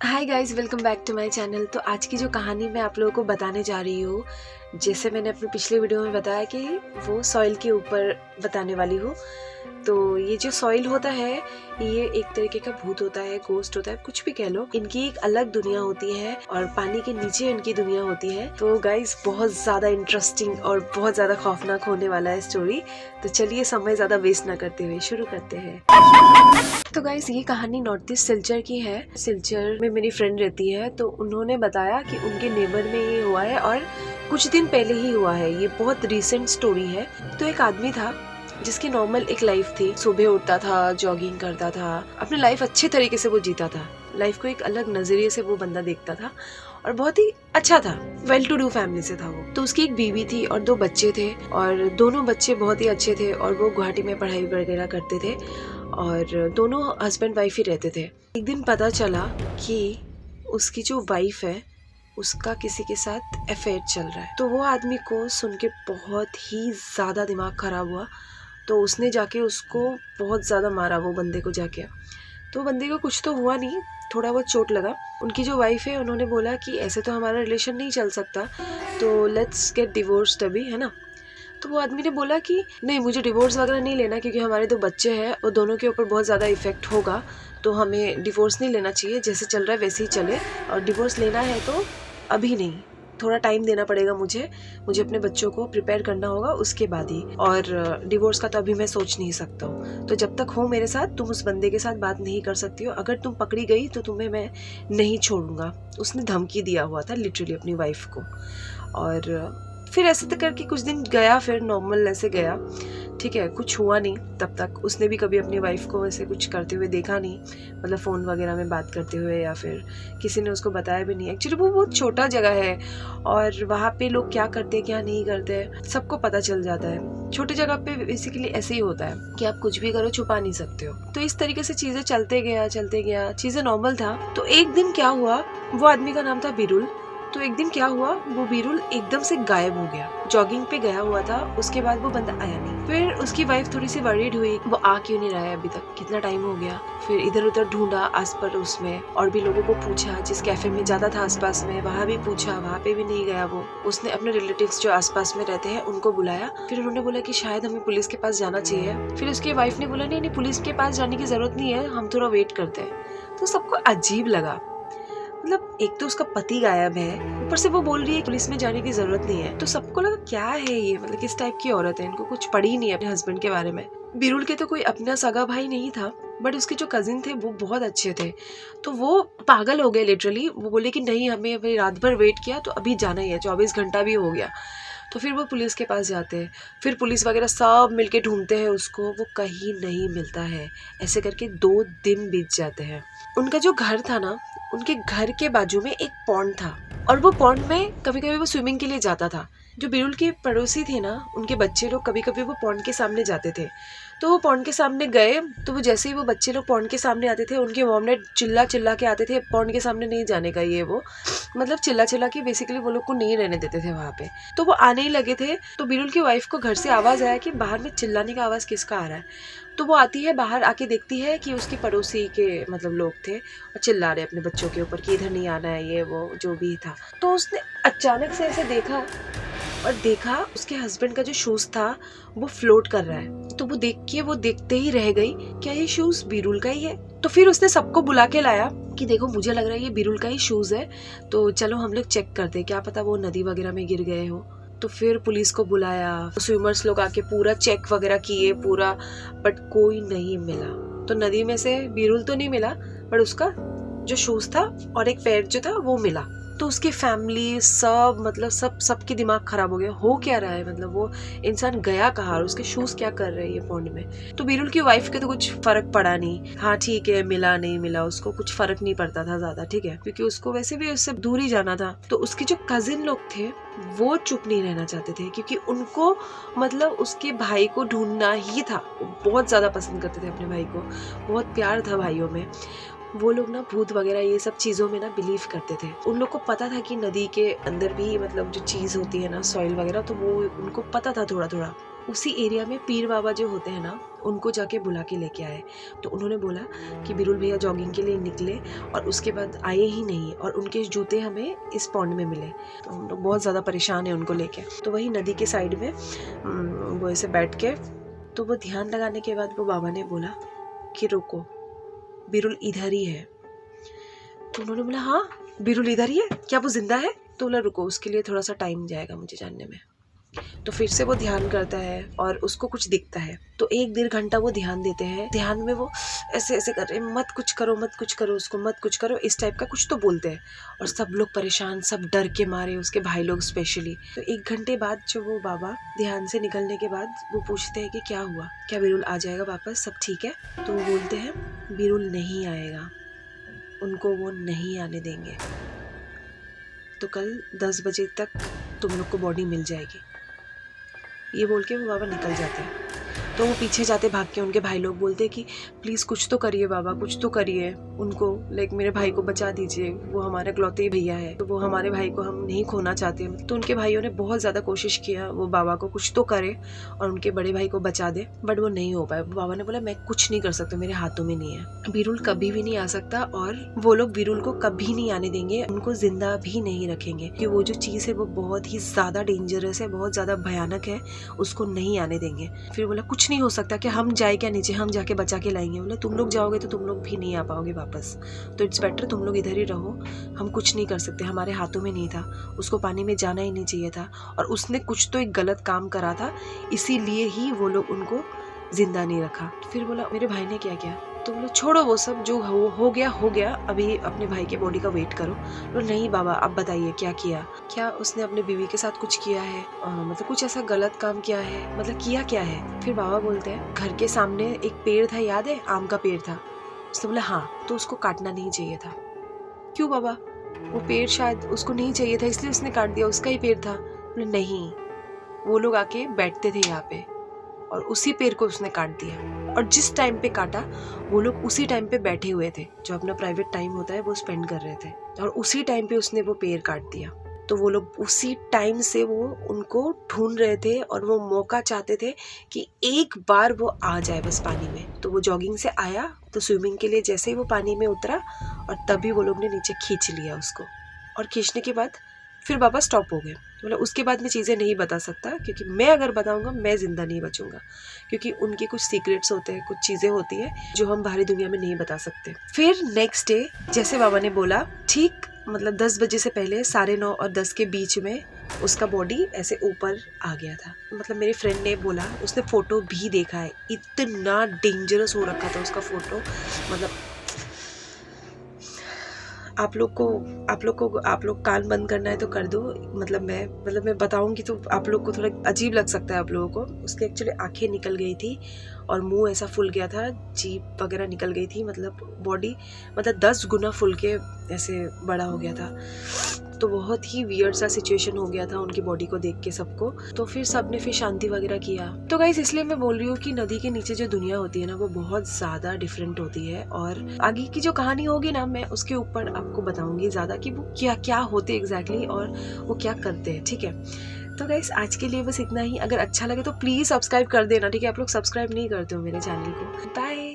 Hi guys, welcome back to my channel. तो आज की जो कहानी मैं आप लोगों को बताने जा रही हूँ, जैसे मैंने अपने पिछले वीडियो में बताया कि वो सॉइल के ऊपर बताने वाली हूँ। तो ये जो सॉइल होता है, ये एक तरीके का भूत होता है, गोस्ट होता है, कुछ भी कह लो। इनकी एक अलग दुनिया होती है और पानी के नीचे इनकी दुनिया होती है। तो गाइस, बहुत ज़्यादा इंटरेस्टिंग और बहुत ज़्यादा खौफनाक होने वाला है स्टोरी। तो चलिए समय ज़्यादा वेस्ट ना करते हुए शुरू करते हैं। तो गाइस, ये कहानी नॉर्थ ईस्ट सिलचर की है। सिलचर में मेरी फ्रेंड रहती है, तो उन्होंने बताया कि उनके नेबर में ये हुआ है और कुछ दिन पहले ही हुआ है। ये बहुत रीसेंट स्टोरी है। तो एक आदमी था जिसकी नॉर्मल एक लाइफ थी। सुबह उठता था, जॉगिंग करता था, अपनी लाइफ अच्छे तरीके से वो जीता था। लाइफ को एक अलग नजरिए से वो बंदा देखता था और बहुत ही अच्छा था। वेल टू डू फैमिली से था वो। तो उसकी एक बीवी थी और 2 बच्चे थे और दोनों बच्चे बहुत ही अच्छे थे और वो गुवाहाटी में पढ़ाई वगैरह करते थे और दोनों हस्बैंड वाइफ ही रहते थे। एक दिन पता चला कि उसकी जो वाइफ है, उसका किसी के साथ अफेयर चल रहा है। तो वो आदमी को सुन के बहुत ही ज़्यादा दिमाग खराब हुआ। तो उसने जाके उसको बहुत ज़्यादा मारा, वो बंदे को जाके। तो बंदे को कुछ तो हुआ नहीं, थोड़ा बहुत चोट लगा। उनकी जो वाइफ है, उन्होंने बोला कि ऐसे तो हमारा रिलेशन नहीं चल सकता, तो लेट्स गेट डिवोर्स्ड अभी, है ना। तो वो आदमी ने बोला कि नहीं, मुझे डिवोर्स वगैरह नहीं लेना, क्योंकि हमारे 2 बच्चे हैं और दोनों के ऊपर बहुत ज़्यादा इफेक्ट होगा। तो हमें डिवोर्स नहीं लेना चाहिए, जैसे चल रहा है वैसे ही चले। और डिवोर्स लेना है तो अभी नहीं, थोड़ा टाइम देना पड़ेगा मुझे अपने बच्चों को प्रिपेयर करना होगा, उसके बाद ही। और डिवोर्स का तो अभी मैं सोच नहीं सकता हूँ। तो जब तक हो मेरे साथ, तुम उस बंदे के साथ बात नहीं कर सकती हो। अगर तुम पकड़ी गई तो तुम्हें मैं नहीं छोड़ूंगा। उसने धमकी दिया हुआ था लिटरली अपनी वाइफ को। और फिर ऐसे तो करके कुछ दिन गया, फिर नॉर्मल ऐसे गया, ठीक है, कुछ हुआ नहीं। तब तक उसने भी कभी अपनी वाइफ को ऐसे कुछ करते हुए देखा नहीं, मतलब फ़ोन वगैरह में बात करते हुए, या फिर किसी ने उसको बताया भी नहीं। एक्चुअली वो बहुत छोटा जगह है और वहाँ पे लोग क्या करते हैं क्या नहीं करते सबको पता चल जाता है। छोटी जगह पे बेसिकली ऐसे ही होता है कि आप कुछ भी करो, छुपा नहीं सकते हो। तो इस तरीके से चीज़ें चलते गया, चीज़ें नॉर्मल था। तो एक दिन क्या हुआ, वो आदमी का नाम था बिरुल। तो एक दिन क्या हुआ, वो बिरुल एकदम से गायब हो गया। जॉगिंग पे गया हुआ था, उसके बाद वो बंदा आया नहीं। फिर उसकी वाइफ थोड़ी सी वरीड हुई, वो आ क्यों नहीं रहा है अभी तक, कितना टाइम हो गया। फिर इधर उधर ढूंढा आस पड़ोस में और भी लोगों को पूछा, जिस कैफे में ज्यादा था आसपास में वहाँ भी पूछा, वहाँ पे भी नहीं गया वो। उसने अपने रिलेटिव्स जो आसपास में रहते हैं उनको बुलाया। फिर उन्होंने बोला कि शायद हमें पुलिस के पास जाना चाहिए। फिर उसकी वाइफ ने बोला नहीं नहीं, पुलिस के पास जाने की जरूरत नहीं है, हम थोड़ा वेट करते हैं। तो सबको अजीब लगा, मतलब एक तो उसका पति गायब है, ऊपर से वो बोल रही है पुलिस में जाने की जरूरत नहीं है। तो सबको लगा क्या है ये, मतलब किस टाइप की औरत है, इनको कुछ पड़ी ही नहीं है अपने हस्बैंड के बारे में। बिरुल के तो कोई अपना सगा भाई नहीं था, बट उसके जो कजिन थे वो बहुत अच्छे थे। तो वो पागल हो गए लिटरली। वो बोले कि नहीं, हमें अभी रात भर वेट किया तो अभी जाना ही है, 24 घंटा भी हो गया। तो फिर वो पुलिस के पास जाते हैं। फिर पुलिस वगैरह सब मिलके ढूंढते हैं उसको, वो कहीं नहीं मिलता है। ऐसे करके 2 दिन बीत जाते हैं। उनका जो घर था ना, उनके घर के बाजू में एक पॉन्ड था और वो पॉन्ड में कभी कभी वो स्विमिंग के लिए जाता था। जो बिरुल के पड़ोसी थे ना, उनके बच्चे लोग कभी कभी वो पॉन्ड के सामने जाते थे। तो वो पॉन्ड के सामने गए, तो वो जैसे ही वो बच्चे लोग पॉन्ड के सामने आते थे, उनके मॉम ने चिल्ला चिल्ला के आते थे पॉन्ड के सामने नहीं जाने का, ये वो मतलब चिल्ला चिल्ला के बेसिकली वो लोग को नहीं रहने देते थे वहाँ पे। तो वो आने ही लगे थे। तो बिरुल की वाइफ को घर से आवाज आया कि बाहर में चिल्लाने का आवाज किसका आ रहा है। तो वो आती है, बाहर आके देखती है कि उसके पड़ोसी के मतलब लोग थे और चिल्ला रहे अपने बच्चों के ऊपर कि इधर नहीं आना है, ये वो जो भी था। तो उसने अचानक से ऐसे देखा और देखा उसके हस्बैंड का जो शूज था वो फ्लोट कर रहा है। तो वो देख के वो देखते ही रह गई, क्या ये शूज बिरुल का ही है। तो फिर उसने सबको बुला के लाया कि देखो, मुझे लग रहा है ये बिरुल का ही शूज है, तो चलो हम लोग चेक करते, क्या पता वो नदी वगैरह में गिर गए हो। तो फिर पुलिस को बुलाया, स्विमर्स लोग आके पूरा चेक वगैरह किए पूरा, बट कोई नहीं मिला। तो नदी में से बिरुल तो नहीं मिला, बट उसका जो शूज था और एक पैर जो था वो मिला। तो उसकी फैमिली सब, मतलब सबकी दिमाग खराब हो गया, हो क्या रहा है, मतलब वो इंसान गया कहाँ और उसके शूज क्या कर रहे हैं ये पॉन्ड में। तो बिरुल की वाइफ के तो कुछ फर्क पड़ा नहीं, हाँ ठीक है, मिला नहीं मिला उसको कुछ फर्क नहीं पड़ता था ज्यादा, ठीक है, क्योंकि उसको वैसे भी उससे दूर ही जाना था। तो उसके जो कजिन लोग थे वो चुप नहीं रहना चाहते थे, क्योंकि उनको मतलब उसके भाई को ढूंढना ही था। वो बहुत ज्यादा पसंद करते थे अपने भाई को, बहुत प्यार था भाइयों में। वो लोग ना भूत वगैरह ये सब चीज़ों में ना बिलीव करते थे। उन लोग को पता था कि नदी के अंदर भी मतलब जो चीज़ होती है ना सॉइल वगैरह, तो वो उनको पता था थोड़ा थोड़ा। उसी एरिया में पीर बाबा जो होते हैं ना, उनको जाके बुला के लेके आए। तो उन्होंने बोला कि बिरुल भैया जॉगिंग के लिए निकले और उसके बाद आए ही नहीं, और उनके जूते हमें इस पॉन्ड में मिले। तो हम लोग बहुत ज़्यादा परेशान हैं उनको लेके। तो वही नदी के साइड में वो ऐसे बैठ के, तो वो ध्यान लगाने के बाद वो बाबा ने बोला कि रुको, बिरुल इधर ही है। तो उन्होंने बोला हाँ बिरुल इधर ही है, क्या वो जिंदा है? तो बोला रुको, उसके लिए थोड़ा सा टाइम जाएगा मुझे जानने में। तो फिर से वो ध्यान करता है और उसको कुछ दिखता है। तो 1-1.5 घंटा वो ध्यान देते हैं। ध्यान में वो ऐसे ऐसे कर रहे हैं, मत कुछ करो, मत कुछ करो, उसको मत कुछ करो, इस टाइप का कुछ तो बोलते हैं। और सब लोग परेशान, सब डर के मारे, उसके भाई लोग स्पेशली। तो 1 घंटे बाद जो वो बाबा ध्यान से निकलने के बाद वो पूछते हैं कि क्या हुआ, क्या बिरुल आ जाएगा वापस, सब ठीक है? तो वो बोलते हैं बिरुल नहीं आएगा, उनको वो नहीं आने देंगे। तो कल 10 बजे तक तुम लोग को बॉडी मिल जाएगी। ये बोल के वो बाबा निकल जाते हैं। तो वो पीछे जाते भाग के, उनके भाई लोग बोलते कि प्लीज़ कुछ तो करिए बाबा, कुछ तो करिए, उनको लाइक मेरे भाई को बचा दीजिए, वो हमारे इकलौते भैया है, तो वो हमारे भाई को हम नहीं खोना चाहते। तो उनके भाइयों ने बहुत ज़्यादा कोशिश किया वो बाबा को कुछ तो करे और उनके बड़े भाई को बचा दे, बट वो नहीं हो पाया। बाबा ने बोला मैं कुछ नहीं कर सकता, मेरे हाथों में नहीं है, बिरुल कभी भी नहीं आ सकता, और वो लोग बिरुल को कभी नहीं आने देंगे, उनको जिंदा भी नहीं रखेंगे, कि वो जो चीज़ है वो बहुत ही ज़्यादा डेंजरस है, बहुत ज़्यादा भयानक है, उसको नहीं आने देंगे। फिर बोला कुछ नहीं हो सकता, कि हम जाए क्या नीचे, हम जाके बचा के लाएंगे। बोला तुम लोग जाओगे तो तुम लोग भी नहीं आ पाओगे वापस, तो इट्स बेटर तुम लोग इधर ही रहो, हम कुछ नहीं कर सकते, हमारे हाथों में नहीं था, उसको पानी में जाना ही नहीं चाहिए था, और उसने कुछ तो एक गलत काम करा था, इसीलिए ही वो लोग उनको जिंदा नहीं रखा। फिर बोला मेरे भाई ने क्या किया? तो बोले छोड़ो वो सब, जो हो गया, अभी अपने भाई के बॉडी का वेट करो। तो नहीं बाबा आप बताइए क्या किया, क्या उसने अपने बीवी के साथ कुछ किया है, मतलब कुछ ऐसा गलत काम किया है, मतलब किया क्या है? फिर बाबा बोलते हैं घर के सामने एक पेड़ था, याद है, आम का पेड़ था। उसने बोला हाँ, तो उसको काटना नहीं चाहिए था। क्यों बाबा? वो पेड़ शायद उसको नहीं चाहिए था इसलिए उसने काट दिया, उसका ही पेड़ था। बोले नहीं, वो लोग आके बैठते थे यहाँ पे और उसी पेड़ को उसने काट दिया, और जिस टाइम पे काटा वो लोग उसी टाइम पे बैठे हुए थे, जो अपना प्राइवेट टाइम होता है वो स्पेंड कर रहे थे, और उसी टाइम पे उसने वो पेड़ काट दिया। तो वो लोग उसी टाइम से वो उनको ढूंढ रहे थे और वो मौका चाहते थे कि एक बार वो आ जाए बस पानी में। तो वो जॉगिंग से आया, तो स्विमिंग के लिए जैसे ही वो पानी में उतरा और तभी वो लोग ने नीचे खींच लिया उसको, और खींचने के बाद फिर बाबा स्टॉप हो गए। मतलब उसके बाद मैं चीज़ें नहीं बता सकता, क्योंकि मैं अगर बताऊंगा मैं ज़िंदा नहीं बचूंगा, क्योंकि उनके कुछ सीक्रेट्स होते हैं, कुछ चीज़ें होती है जो हम बाहरी दुनिया में नहीं बता सकते। फिर नेक्स्ट डे जैसे बाबा ने बोला, ठीक मतलब 10 बजे से पहले 9:30 और 10 के बीच में उसका बॉडी ऐसे ऊपर आ गया था। मतलब मेरे फ्रेंड ने बोला, उसने फ़ोटो भी देखा है, इतना डेंजरस हो रखा था उसका फ़ोटो। मतलब आप लोग कान बंद करना है तो कर दो, मतलब मैं बताऊंगी तो आप लोग को थोड़ा अजीब लग सकता है आप लोगों को। उसके एक्चुअली आंखें निकल गई थी और मुंह ऐसा फूल गया था, जीभ वगैरह निकल गई थी, मतलब बॉडी मतलब 10 गुना फूल के ऐसे बड़ा हो गया था। तो बहुत ही वियर्ड सा सिचुएशन हो गया था उनकी बॉडी को देख के सबको। तो फिर सबने फिर शांति वगैरह किया। तो गाइस इसलिए मैं बोल रही हूँ कि नदी के नीचे जो दुनिया होती है ना वो बहुत ज़्यादा डिफरेंट होती है, और आगे की जो कहानी होगी ना मैं उसके ऊपर आपको बताऊंगी ज़्यादा कि वो क्या क्या होते एग्जैक्टली और वो क्या करते हैं, ठीक है। तो गाइस आज के लिए बस इतना ही। अगर अच्छा लगे तो प्लीज़ सब्सक्राइब कर देना, ठीक है। आप लोग सब्सक्राइब नहीं करते हो मेरे चैनल को। बाय।